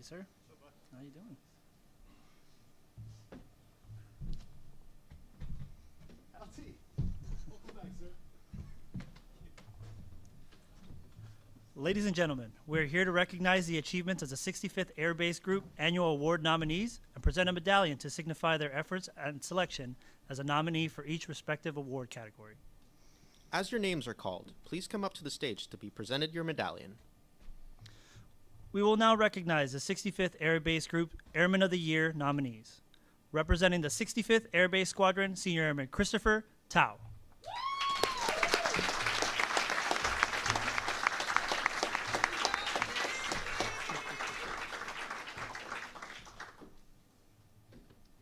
you, sir. How you doing? Welcome back, sir. Ladies and gentlemen, we're here to recognize the achievements of the 65th Air Base Group Annual Award nominees and present a medallion to signify their efforts and selection as a nominee for each respective award category. As your names are called, please come up to the stage to be presented your medallion. We will now recognize the 65th Air Base Group Airman of the Year nominees. Representing the 65th Air Base Squadron, Senior Airman Christopher Tao.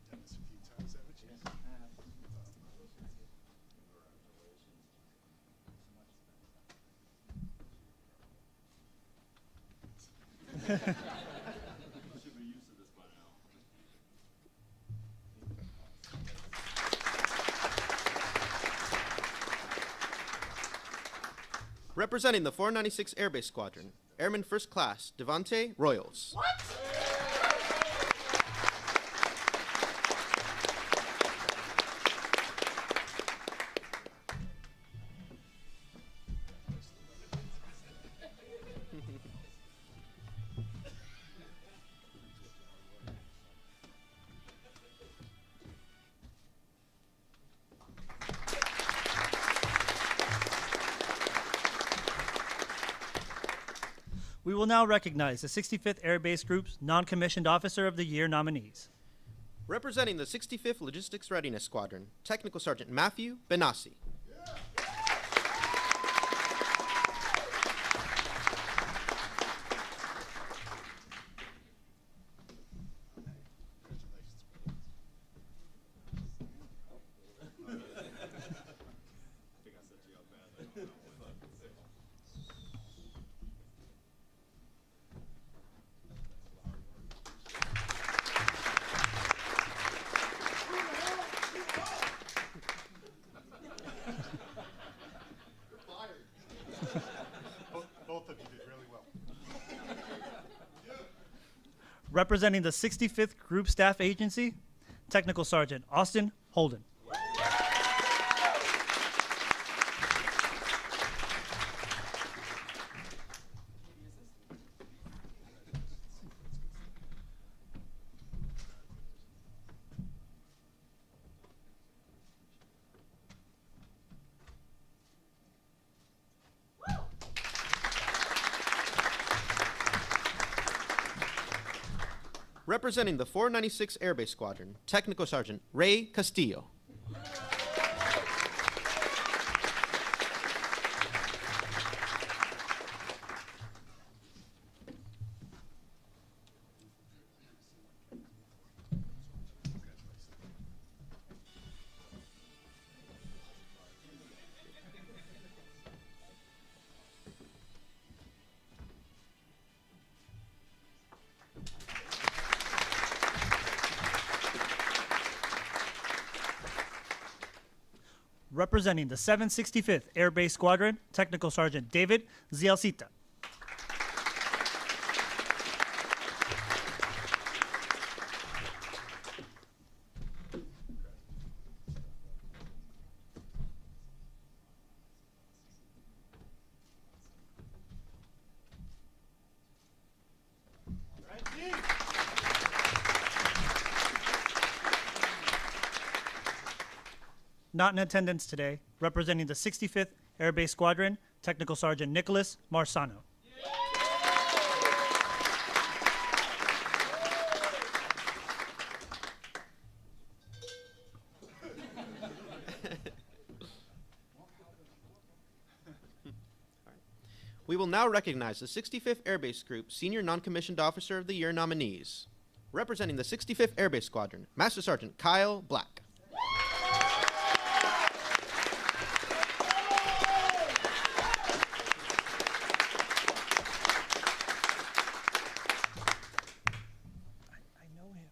Done this a few times, haven't you? Should be used to this by now. Representing the 496 Air Base Squadron, Airman First Class Devante Royals. We will now recognize the 65th Air Base Group's Non-Commissioned Officer of the Year nominees. Representing the 65th Logistics Readiness Squadron, Technical Sergeant Matthew Benassi. Congratulations, I think I set you up badly. Both of you did really well. Representing the 65th Group Staff Agency, Technical Sergeant Austin Holden. Representing the 496 Air Base Squadron, Technical Sergeant Ray Castillo. Representing the 765th Air Base Squadron, Technical Sergeant David Zialcita. Not in attendance today, representing the 65th Air Base Squadron, Technical Sergeant Nicholas Marsano. We will now recognize the 65th Air Base Group Senior Non-Commissioned Officer of the Year nominees. Representing the 65th Air Base Squadron, Master Sergeant Kyle Black. I know him.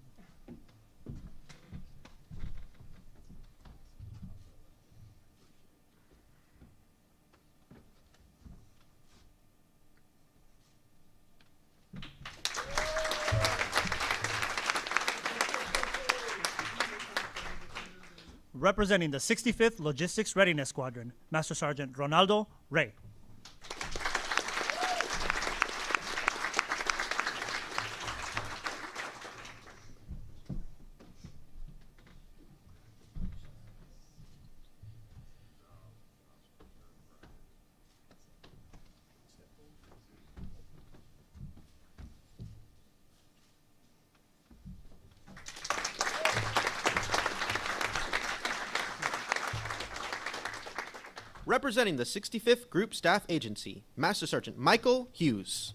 Representing the 65th Logistics Readiness Squadron, Master Sergeant Ronaldo Rey. Representing the 65th Group Staff Agency, Master Sergeant Michael Hughes.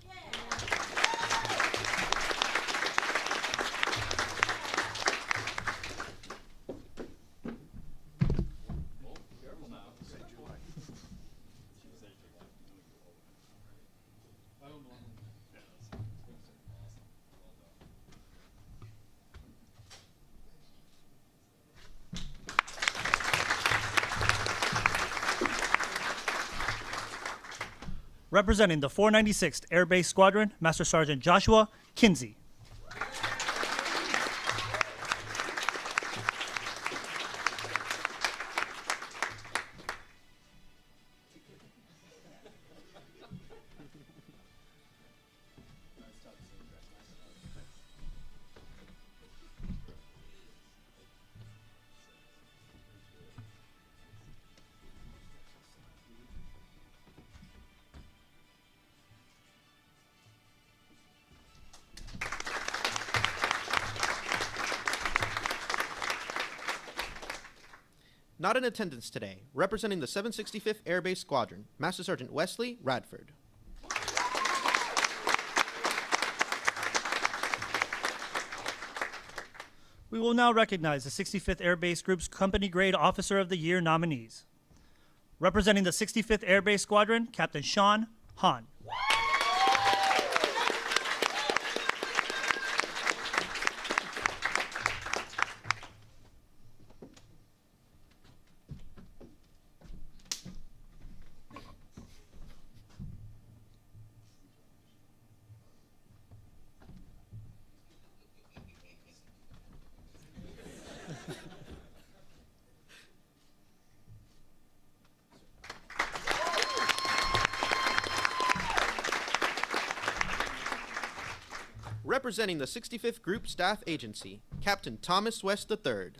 Representing the 496th Air Base Squadron, Master Sergeant Joshua Kinsey. Not in attendance today, representing the 765th Air Base Squadron, Master Sergeant Wesley Radford. We will now recognize the 65th Air Base Group's Company Grade Officer of the Year nominees. Representing the 65th Air Base Squadron, Captain Sean Hahn. Representing the 65th Group Staff Agency, Captain Thomas West III.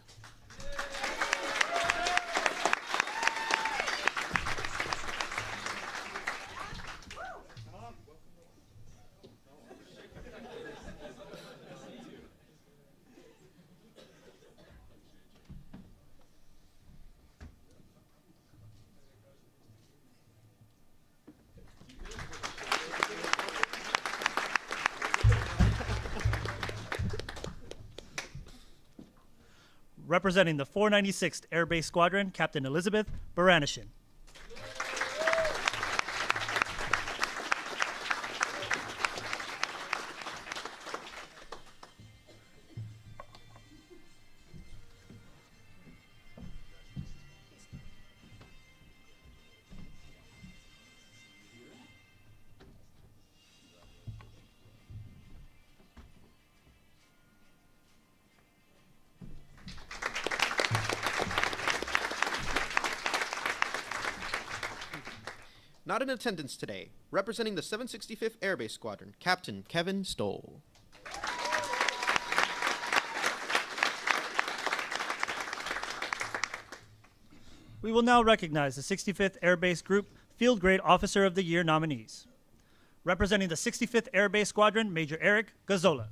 Representing the 496th Air Base Squadron, Captain Elizabeth Baranishin. Not in attendance today, representing the 765th Air Base Squadron, Captain Kevin Stoll. We will now recognize the 65th Air Base Group Field Grade Officer of the Year nominees. Representing the 65th Air Base Squadron, Major Eric Gazzola.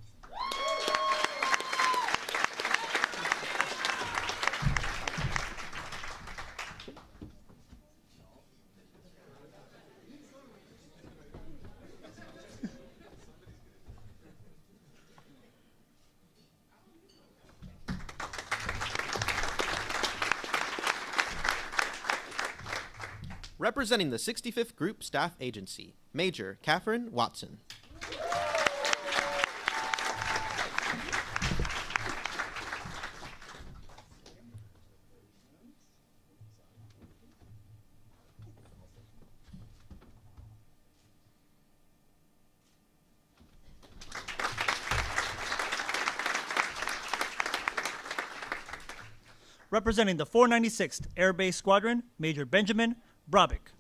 Representing the 65th Group Staff Agency, Major Catherine Watson. Representing the 496th Air Base Squadron, Major Benjamin Brabick.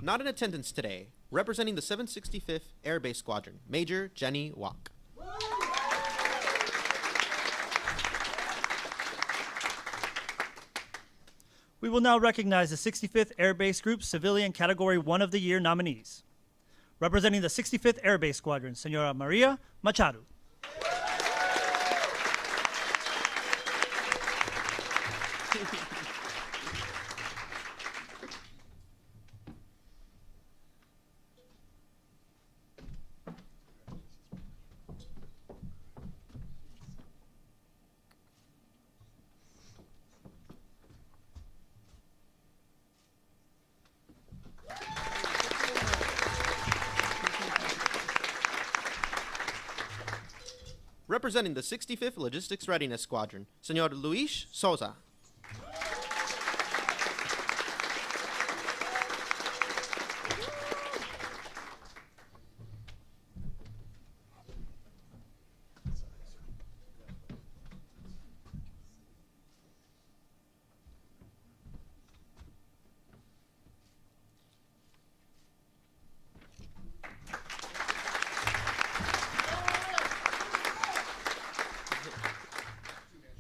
Not in attendance today, representing the 765th Air Base Squadron, Major Jenny Walk. We will now recognize the 65th Air Base Group Civilian Category 1 of the Year nominees. Representing the 65th Air Base Squadron, Senora Maria Machado. Representing the 65th Logistics Readiness Squadron, Senor Luis Souza.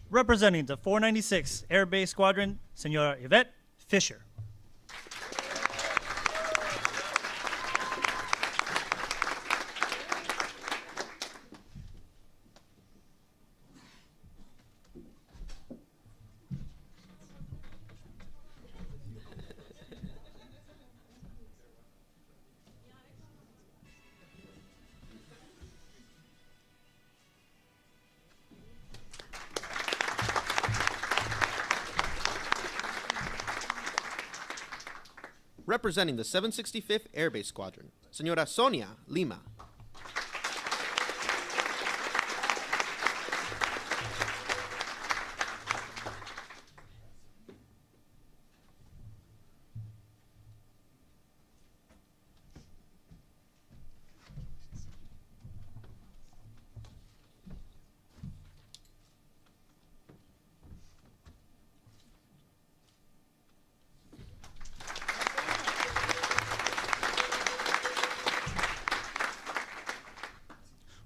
Representing the 496th Air Base Squadron, Senora Yvette Fisher. Representing the 765th Air Base Squadron, Senora Sonia Lima.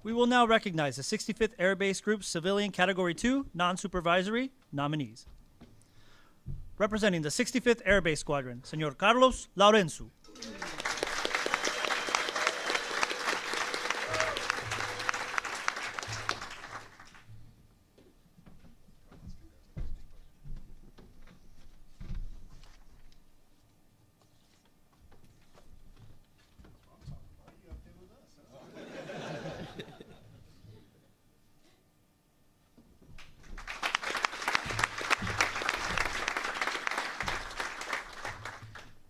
We will now recognize the 65th Air Base Group Civilian Category 2 Non-Supervisory nominees. Representing the 65th Air Base Squadron, Senor Carlos Laurenzu.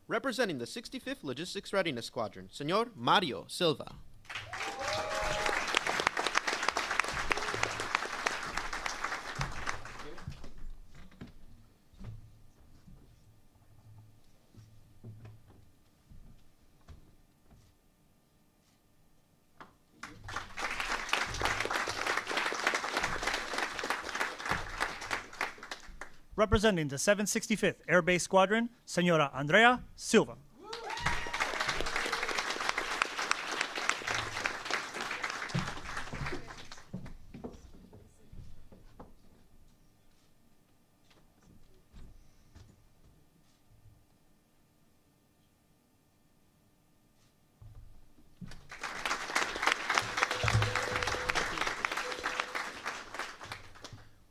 Representing the 65th Logistics Readiness Squadron, Senor Mario Silva. Representing the 765th Air Base Squadron, Senora Andrea Silva.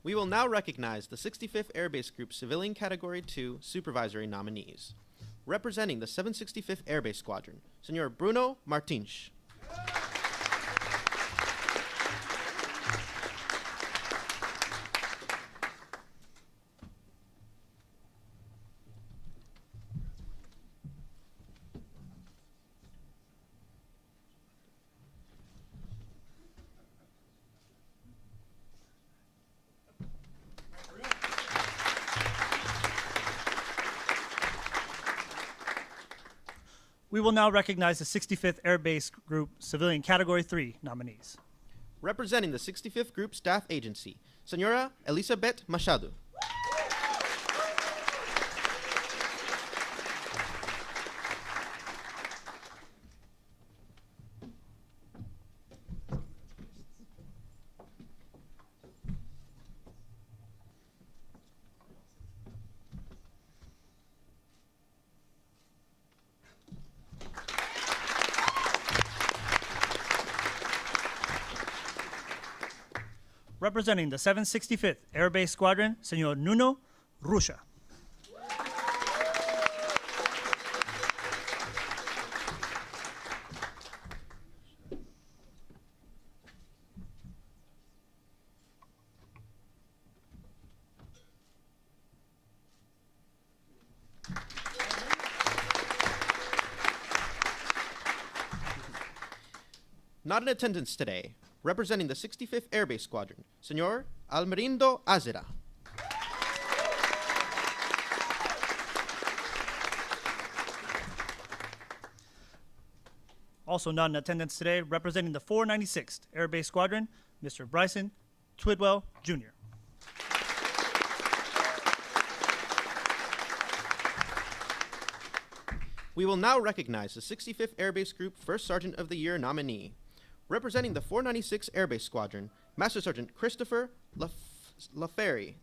We will now recognize the 65th Air Base Group Civilian Category 2 Supervisory nominees. Representing the 765th Air Base Squadron, Senor Bruno Martins. We will now recognize the 65th Air Base Group Civilian Category 3 nominees. Representing the 65th Group Staff Agency, Senora Elizabeth Machado. Representing the 765th Air Base Squadron, Senor Nuno Rusha. Not in attendance today, representing the 65th Air Base Squadron, Senor Almerindo Azera. Also not in attendance today, representing the 496th Air Base Squadron, Mr. Bryson Twidwell, Jr. We will now recognize the 65th Air Base Group First Sergeant of the Year nominee. Representing the 496 Air Base Squadron, Master Sergeant Christopher LaFerry.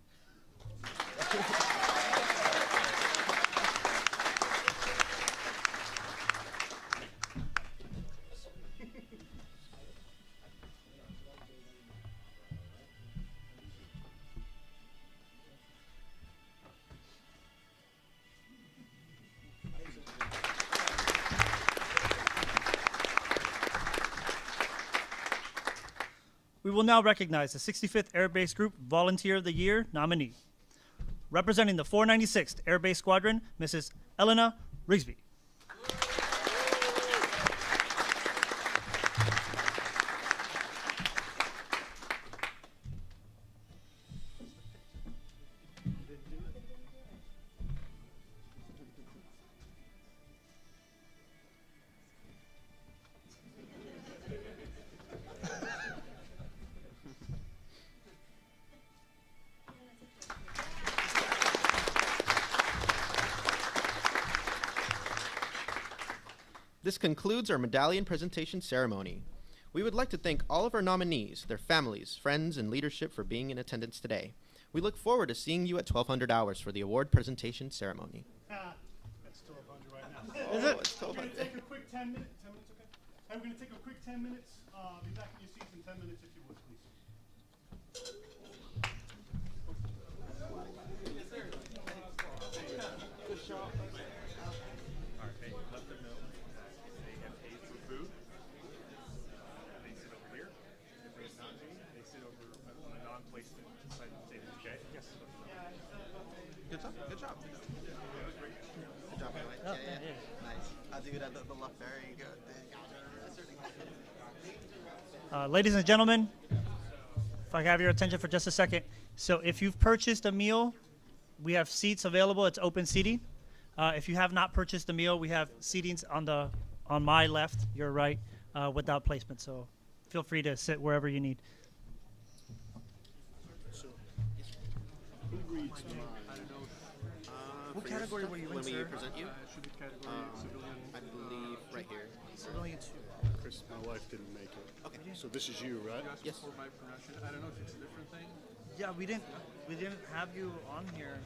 We will now recognize the 65th Air Base Group Volunteer of the Year nominee. Representing the 496th Air Base Squadron, Mrs. Elena Rigsby. This concludes our medallion presentation ceremony. We would like to thank all of our nominees, their families, friends, and leadership for being in attendance today. We look forward to seeing you at 1200 hours for the award presentation ceremony. That's 1200 right now. Is it? It's We're 1200. gonna take a quick 10 minutes. 10 minutes, okay? And we're gonna take a quick 10 minutes. Be back in your seats in 10 minutes if you would, please. They sit over here. If it's not me, they sit over on a non-placement side of the table. Okay? Yes. Good job. Good job. Good job, by the way. Oh, yeah. Nice. I do that the left very good. Ladies and gentlemen, if I have your attention for just a second. So if you've purchased a meal, we have seats available. It's open seating. If you have not purchased a meal, we have seatings on my left, your right, without placement. So feel free to sit wherever you need. So, who reads mine? What category were you in, When we sir? present you, Should be category civilian. I believe right here. Civilian 2. Chris, my wife didn't make it. Okay. So this is you, right? You asked Yes. for my pronunciation. I don't know if it's a different thing. Yeah, we didn't have you on here.